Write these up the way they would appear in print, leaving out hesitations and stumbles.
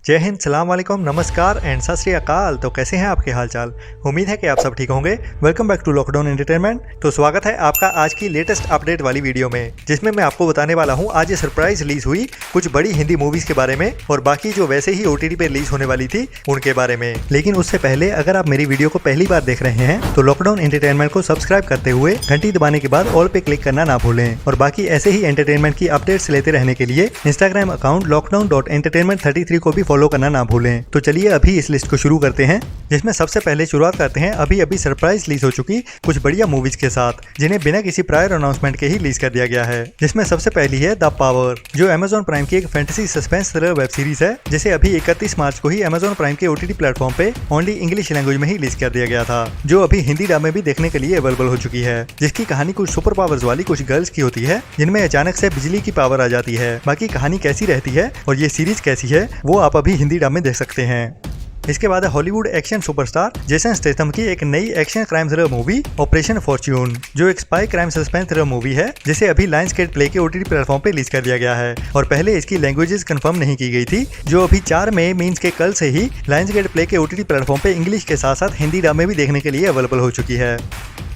जय हिंद, सलाम वालेकुम, नमस्कार एंड सत श्री अकाल। तो कैसे हैं आपके हालचाल। उम्मीद है कि आप सब ठीक होंगे। Welcome back to lockdown entertainment. तो स्वागत है आपका आज की लेटेस्ट अपडेट वाली वीडियो में, जिसमें मैं आपको बताने वाला हूं आज ये सरप्राइज रिलीज हुई कुछ बड़ी हिंदी मूवीज के बारे में और बाकी जो वैसे ही OTT पे रिलीज होने वाली थी उनके बारे में। लेकिन उससे पहले अगर आप मेरी वीडियो को पहली बार देख रहे हैं तो लॉकडाउन एंटरटेनमेंट को सब्सक्राइब करते हुए घंटी दबाने के बाद ऑल पे क्लिक करना ना भूलें। और बाकी ऐसे ही एंटरटेनमेंट की अपडेट्स लेते रहने के लिए इंस्टाग्राम अकाउंट lockdown.entertainment33 को भी फॉलो करना ना भूलें। तो चलिए अभी इस लिस्ट को शुरू करते हैं, जिसमें सबसे पहले शुरुआत करते हैं अभी सरप्राइज रिलीज हो चुकी कुछ बढ़िया मूवीज के साथ, जिन्हें बिना किसी प्रायर अनाउंसमेंट के ही रिलीज कर दिया गया है। जिसमें सबसे पहली है द पावर, जो Amazon प्राइम की एक fantasy suspense thriller web series है, जिसे अभी 31 मार्च को ही Amazon प्राइम के OTT प्लेटफॉर्म पे ओनली इंग्लिश लैंग्वेज में ही रिलीज कर दिया गया था, जो अभी हिंदी डब में भी देखने के लिए अवेलेबल हो चुकी है। जिसकी कहानी कुछ सुपर पावर्स वाली कुछ गर्ल्स की होती है, जिनमें अचानक से बिजली की पावर आ जाती है। बाकी कहानी कैसी रहती है और ये सीरीज कैसी है वो आप अभी हिंदी डब में देख सकते हैं। इसके बाद है Hollywood action superstar Jason Statham की एक नई action crime thriller movie operation Fortune, जो एक spy crime suspense thriller movie है, जिसे अभी लायंसगेट प्ले के OTT प्लेटफॉर्म पे रिलीज कर दिया गया है। और पहले इसकी लैंग्वेजेस कंफर्म नहीं की गई थी, जो अभी 4 मई मींस के कल से ही लायंसगेट प्ले के OTT प्लेटफॉर्म पे इंग्लिश के साथ साथ हिंदी डब में भी देखने के लिए अवेलेबल हो चुकी है।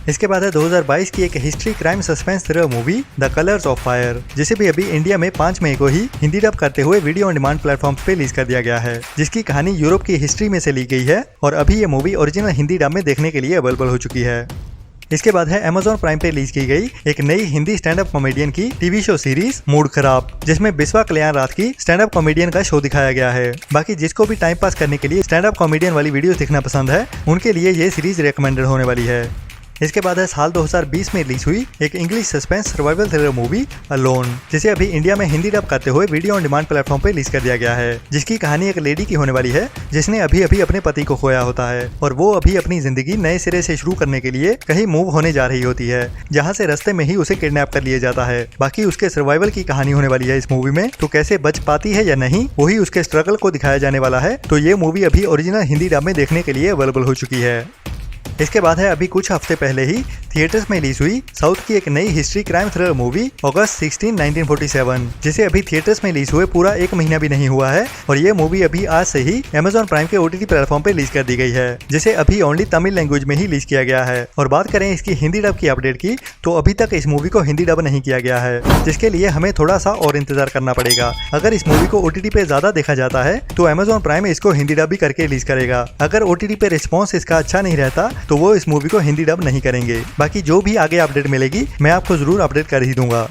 इसके बाद है 2022 की एक history crime suspense thriller movie the colours of fire, जिसे भी अभी इंडिया में 5 मई को ही हिंदी डब करते हुए वीडियो ऑन डिमांड प्लेटफॉर्म पे रिलीज कर दिया गया है। जिसकी कहानी यूरोप की हिस्ट्री में से ली गई है और अभी ये मूवी ओरिजिनल हिंदी डब में देखने के लिए अवेलेबल हो चुकी है। इसके बाद है Amazon प्राइम पे रिलीज की गई एक नई हिंदी स्टैंड अप कॉमेडियन की टीवी शो सीरीज मूड खराब, जिसमें बिस्वा कल्याण रात की स्टैंड अप कॉमेडियन का शो दिखाया गया है। बाकी जिसको भी टाइम पास करने के लिए स्टैंड अप कॉमेडियन वाली वीडियोस देखना पसंद है, उनके लिए ये सीरीज रिकमेंडेड होने वाली है। इसके बाद है साल 2020 में रिलीज हुई एक English suspense survival thriller movie alone, जिसे अभी इंडिया में हिंदी डब करते हुए वीडियो ऑन डिमांड प्लेटफॉर्म पे रिलीज कर दिया गया है। जिसकी कहानी एक लेडी की होने वाली है, जिसने अभी अपने पति को खोया होता है और वो अभी अपनी जिंदगी नए सिरे से शुरू करने के लिए कहीं मूव होने जा रही होती है, जहाँ से रास्ते में ही उसे किडनैप कर लिया जाता है। बाकी उसके सर्वाइवल की कहानी होने वाली है इस मूवी में, तो कैसे बच पाती है या नहीं वही उसके स्ट्रगल को दिखाया जाने वाला है। तो ये मूवी अभी ओरिजिनल हिंदी डब में देखने के लिए अवेलेबल हो चुकी है। इसके बाद है अभी कुछ हफ्ते पहले ही थिएटर्स में रिलीज हुई साउथ की एक नई हिस्ट्री क्राइम थ्रिलर मूवी अगस्त 16, 1947, जिसे अभी थिएटर्स में रिलीज हुए पूरा 1 महीना भी नहीं हुआ है। और ये मूवी अभी आज से ही Amazon प्राइम के OTT प्लेटफॉर्म पे रिलीज कर दी गई है, जिसे अभी ओनली तमिल लैंग्वेज में ही रिलीज किया गया है। और बात करें इसकी हिंदी डब की अपडेट की, तो अभी तक इस मूवी को हिंदी डब नहीं किया गया है, जिसके लिए हमें थोड़ा सा और इंतजार करना पड़ेगा। अगर इस मूवी को OTT पे ज्यादा देखा जाता है तो Amazon प्राइम इसको हिंदी डब भी करके रिलीज करेगा। अगर OTT पे रिस्पॉन्स इसका अच्छा नहीं रहता तो वो इस मूवी को हिंदी डब नहीं करेंगे। बाकी जो भी आगे अपडेट मिलेगी मैं आपको जरूर अपडेट कर ही दूंगा।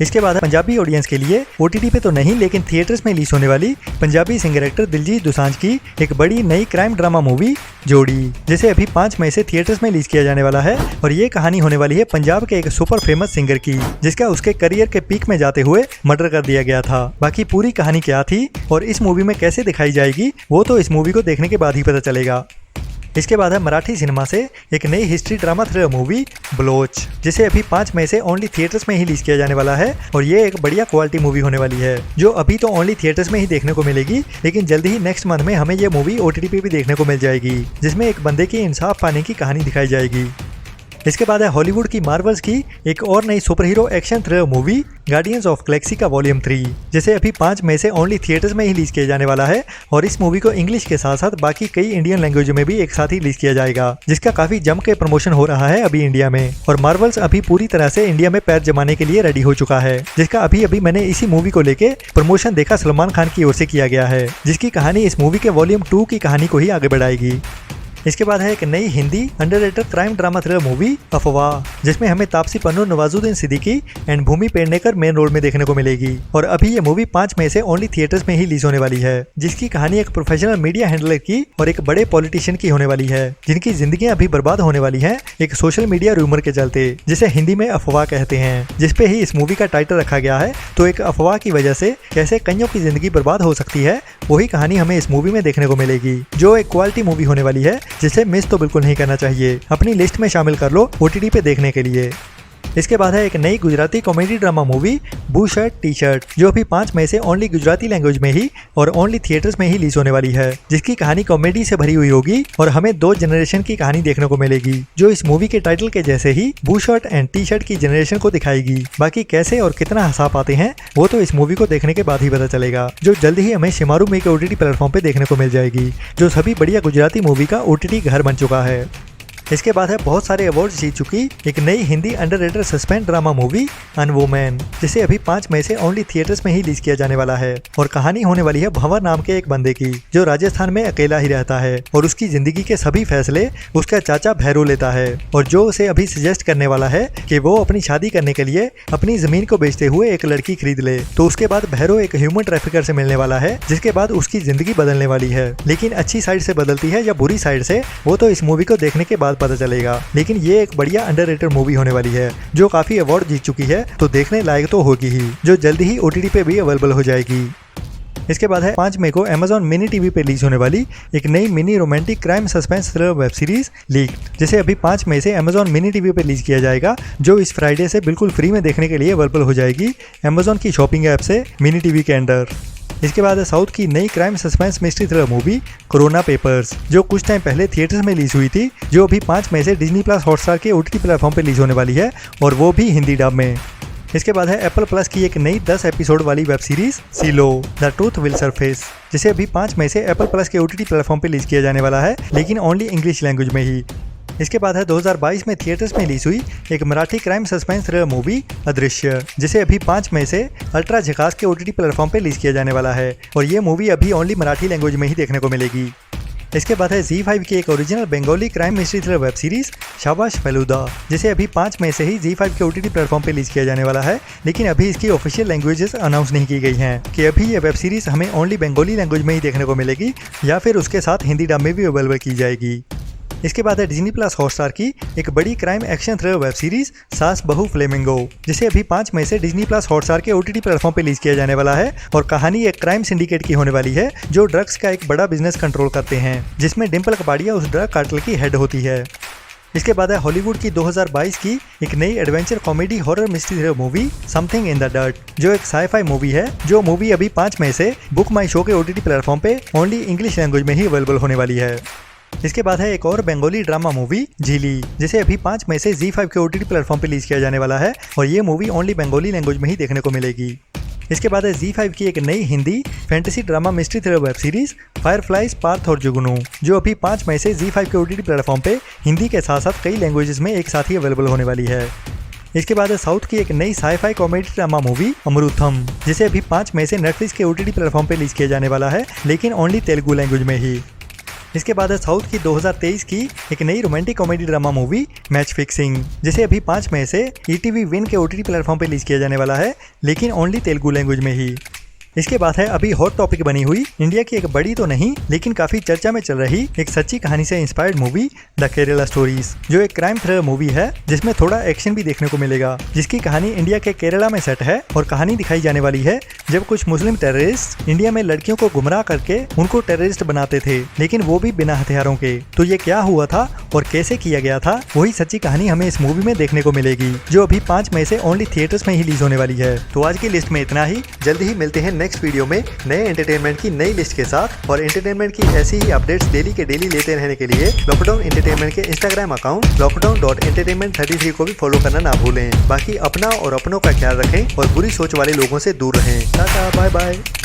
इसके बाद पंजाबी ऑडियंस के लिए OTT पे तो नहीं लेकिन थिएटर्स में रिलीज होने वाली पंजाबी सिंगर एक्टर दिलजीत दोसांझ की एक बड़ी नई क्राइम ड्रामा मूवी जोड़ी, जिसे अभी 5 मई से थिएटर्स में रिलीज किया जाने वाला है। और ये कहानी होने वाली है पंजाब के एक सुपर फेमस सिंगर की, जिसका उसके करियर के पीक में जाते हुए मर्डर कर दिया गया था। बाकी पूरी कहानी क्या थी और इस मूवी में कैसे दिखाई जाएगी वो तो इस मूवी को देखने के बाद ही पता चलेगा। इसके बाद है मराठी सिनेमा से एक नई history drama thriller movie Baloch, जिसे अभी 5 मई से ओनली थिएटर्स में ही रिलीज किया जाने वाला है। और ये एक बढ़िया क्वालिटी मूवी होने वाली है, जो अभी तो ओनली थिएटर्स में ही देखने को मिलेगी, लेकिन जल्दी ही नेक्स्ट मंथ में हमें ये मूवी OTT पे भी देखने को मिल जाएगी, जिसमें एक बंदे की इंसाफ पाने की कहानी दिखाई जाएगी। इसके बाद है हॉलीवुड की मार्वल्स की एक और नई super hero action thriller movie guardians of Galaxy का वॉल्यूम 3, जिसे अभी 5 मई से ओनली थिएटर्स में ही रिलीज किया जाने वाला है। और इस मूवी को इंग्लिश के साथ साथ बाकी कई इंडियन लैंग्वेज में भी एक साथ ही रिलीज किया जाएगा, जिसका काफी जम के प्रमोशन हो रहा है अभी इंडिया में। और मार्वल्स अभी पूरी तरह से इंडिया में पैर जमाने के लिए रेडी हो चुका है, जिसका अभी मैंने इसी मूवी को लेके प्रमोशन देखा सलमान खान की ओर से किया गया है, जिसकी कहानी इस मूवी के वॉल्यूम 2 की कहानी को ही आगे बढ़ाएगी। इसके बाद है एक नई Hindi underrated crime drama thriller movie Afwaah, जिसमें हमें Taapsee Pannu, Nawazuddin Siddiqui and Bhumi Pednekar main role में देखने को मिलेगी। और अभी ये मूवी 5 मई से ओनली थिएटर्स में ही रिलीज होने वाली है, जिसकी कहानी एक प्रोफेशनल मीडिया हैंडलर की और एक बड़े पॉलिटिशियन की होने वाली है, जिनकी जिंदगियां अभी बर्बाद होने वाली हैं एक सोशल मीडिया रूमर के चलते, जिसे हिंदी में अफवाह कहते हैं, जिसपे ही इस मूवी का टाइटल रखा गया है। तो एक अफवाह की वजह से कैसे कईयों की जिंदगी बर्बाद हो सकती है, वही कहानी हमें इस मूवी में देखने को मिलेगी, जो एक क्वालिटी मूवी होने वाली है, जिसे मिस तो बिल्कुल नहीं करना चाहिए। अपनी लिस्ट में शामिल कर लो OTT पे देखने के लिए। इसके बाद है एक नई गुजराती कॉमेडी ड्रामा मूवी बू शर्ट टी शर्ट, जो अभी 5 मई से ओनली गुजराती लैंग्वेज में ही और ओनली थिएटर्स में ही रिलीज होने वाली है, जिसकी कहानी कॉमेडी से भरी हुई होगी और हमें 2 जनरेशन की कहानी देखने को मिलेगी, जो इस मूवी के टाइटल के जैसे ही बू शर्ट एंड टी शर्ट की जनरेशन को दिखाएगी। बाकी कैसे और कितना हंसा पाते हैं वो तो इस मूवी को देखने के बाद ही पता चलेगा, जो जल्द ही हमें शिमारू में के OTT प्लेटफॉर्म पे देखने को मिल जाएगी, जो सभी बढ़िया गुजराती मूवी का OTT घर बन चुका है। इसके बाद है बहुत सारे अवार्ड्स जीत चुकी एक नई Hindi underrated suspense drama movie अनवुमेन, जिसे अभी 5 मई से ओनली थिएटर्स में ही रिलीज किया जाने वाला है और कहानी होने वाली है भंवर नाम के एक बंदे की, जो राजस्थान में अकेला ही रहता है और उसकी जिंदगी के सभी फैसले उसका चाचा भैरू लेता है और जो उसे अभी सजेस्ट करने वाला है कि वो अपनी शादी करने के लिए अपनी जमीन को बेचते हुए एक लड़की खरीद ले। तो उसके बाद भैरू एक ह्यूमन ट्रैफिकर से मिलने वाला है, जिसके बाद उसकी जिंदगी बदलने वाली है, लेकिन अच्छी साइड से बदलती है या बुरी साइड से वो तो इस मूवी को देखने के बाद पता चलेगा। लेकिन ये एक बढ़िया अंडररेटेड मूवी होने वाली है, जो काफी अवार्ड जीत चुकी है, तो देखने लायक तो होगी ही, जो जल्दी ही OTT पे भी अवेलेबल हो जाएगी। इसके बाद है 5 मई को Amazon मिनी टीवी पे रिलीज होने वाली एक नई mini romantic crime suspense thriller web series leaked, जिसे अभी 5 मई से Amazon मिनी टीवी पे रिलीज किया जाएगा, जो इस फ्राइडे से बिल्कुल फ्री में देखने के लिए अवेलेबल हो जाएगी Amazon की शॉपिंग ऐप से मिनी टीवी के अंदर। इसके बाद है साउथ की नई crime suspense mystery thriller movie corona papers, जो कुछ टाइम पहले थिएटर्स में रिलीज हुई थी, जो अभी 5 मई से डिज्नी प्लस हॉटस्टार के OTT प्लेटफॉर्म पे रिलीज होने वाली है और वो भी हिंदी डब में। इसके बाद है एप्पल प्लस की एक नई 10 एपिसोड वाली web series silo the truth will surface, जिसे अभी 5 मई से एप्पल प्लस के OTT प्लेटफॉर्म पे रिलीज किया जाने वाला है, लेकिन ओनली इंग्लिश लैंग्वेज में ही। इसके बाद है 2022 में थिएटर्स में रिलीज हुई एक Marathi crime suspense thriller movie अदृश्य, जिसे अभी 5 मई से अल्ट्रा झकास के OTT प्लेटफॉर्म पे रिलीज किया जाने वाला है और ये मूवी अभी ओनली मराठी लैंग्वेज में ही देखने को मिलेगी। इसके बाद है ZEE5 की एक original Bengali crime mystery thriller web series शाबाश फेलुदा, जिसे अभी 5 मई से ही ZEE5 के OTT प्लेटफॉर्म पे रिलीज किया जाने वाला है, लेकिन अभी इसकी ऑफिशियल लैंग्वेजेस अनाउंस नहीं की गई हैं कि अभी ये वेब सीरीज हमें ओनली बंगाली लैंग्वेज में ही देखने को मिलेगी या फिर उसके साथ हिंदी डब में भी अवेलेबल की जाएगी। इसके बाद है डिज्नी प्लस हॉटस्टार की एक बड़ी crime action thriller web series सास बहू फ्लेमिंगो, जिसे अभी 5 मई से डिज्नी प्लस हॉटस्टार के OTT प्लेटफॉर्म पे रिलीज किया जाने वाला है और कहानी एक क्राइम सिंडिकेट की होने वाली है, जो ड्रग्स का एक बड़ा बिजनेस कंट्रोल करते हैं, जिसमें डिम्पल कपाड़िया उस ड्रग कार्टेल की हेड होती है। इसके बाद है हॉलीवुड की 2022 की एक नई adventure comedy horror mystery thriller movie something in the dirt, जो एक साईफाई मूवी है, जो मूवी अभी 5 मई से बुक माई शो के OTT प्लेटफॉर्म पे ओनली इंग्लिश लैंग्वेज में ही अवेलेबल होने वाली है। इसके बाद है एक और बंगाली ड्रामा मूवी झीली, जिसे अभी 5 मई से ZEE5 के OTT प्लेटफॉर्म पे रिलीज किया जाने वाला है और ये मूवी ओनली बंगाली लैंग्वेज में ही देखने को मिलेगी। इसके बाद है ZEE5 की एक नई Hindi fantasy drama mystery thriller web series fireflies Parth और जुगनू, जो अभी 5 मई से ZEE5 के OTT प्लेटफॉर्म पे हिंदी के साथ साथ कई लैंग्वेजेस में एक साथ ही अवेलेबल होने वाली है। इसके बाद है साउथ की एक नई साईफाई कॉमेडी ड्रामा मूवी अमृतम, जिसे अभी 5 मई से नेटफ्लिक्स के OTT प्लेटफॉर्म पे रिलीज किया जाने वाला है, लेकिन ओनली तेलुगु लैंग्वेज में ही। इसके बाद है साउथ की 2023 की एक नई romantic comedy drama movie match fixing, जिसे अभी 5 मई से ETV विन के OTT प्लेटफॉर्म पे रिलीज किया जाने वाला है, लेकिन ओनली तेलुगु लैंग्वेज में ही। इसके बाद है अभी हॉट टॉपिक बनी हुई इंडिया की एक बड़ी तो नहीं लेकिन काफी चर्चा में चल रही एक सच्ची कहानी से inspired movie the Kerala stories, जो एक क्राइम थ्रिलर मूवी है जिसमें थोड़ा एक्शन भी देखने को मिलेगा, जिसकी कहानी इंडिया के केरला में सेट है और कहानी दिखाई जाने वाली है जब कुछ मुस्लिम टेररिस्ट इंडिया में लड़कियों को गुमराह करके उनको टेररिस्ट बनाते थे, लेकिन वो भी बिना हथियारों के। तो ये क्या हुआ था और कैसे किया गया था, वही सच्ची कहानी हमें इस मूवी में देखने को मिलेगी, जो अभी 5 मई से ओनली थिएटर्स में ही रिलीज होने वाली है। तो आज की लिस्ट में इतना ही, जल्दी ही मिलते हैं नेक्स्ट वीडियो में नए एंटरटेनमेंट की नई लिस्ट के साथ। और एंटरटेनमेंट की ऐसी ही अपडेट्स डेली के डेली लेते रहने के लिए लॉकडाउन एंटरटेनमेंट के इंस्टाग्राम अकाउंट lockdown.entertainment33 को भी फॉलो करना ना भूलें। बाकी अपना और अपनों का ख्याल रखें और बुरी सोच वाले लोगों से दूर रहें। Tata bye bye.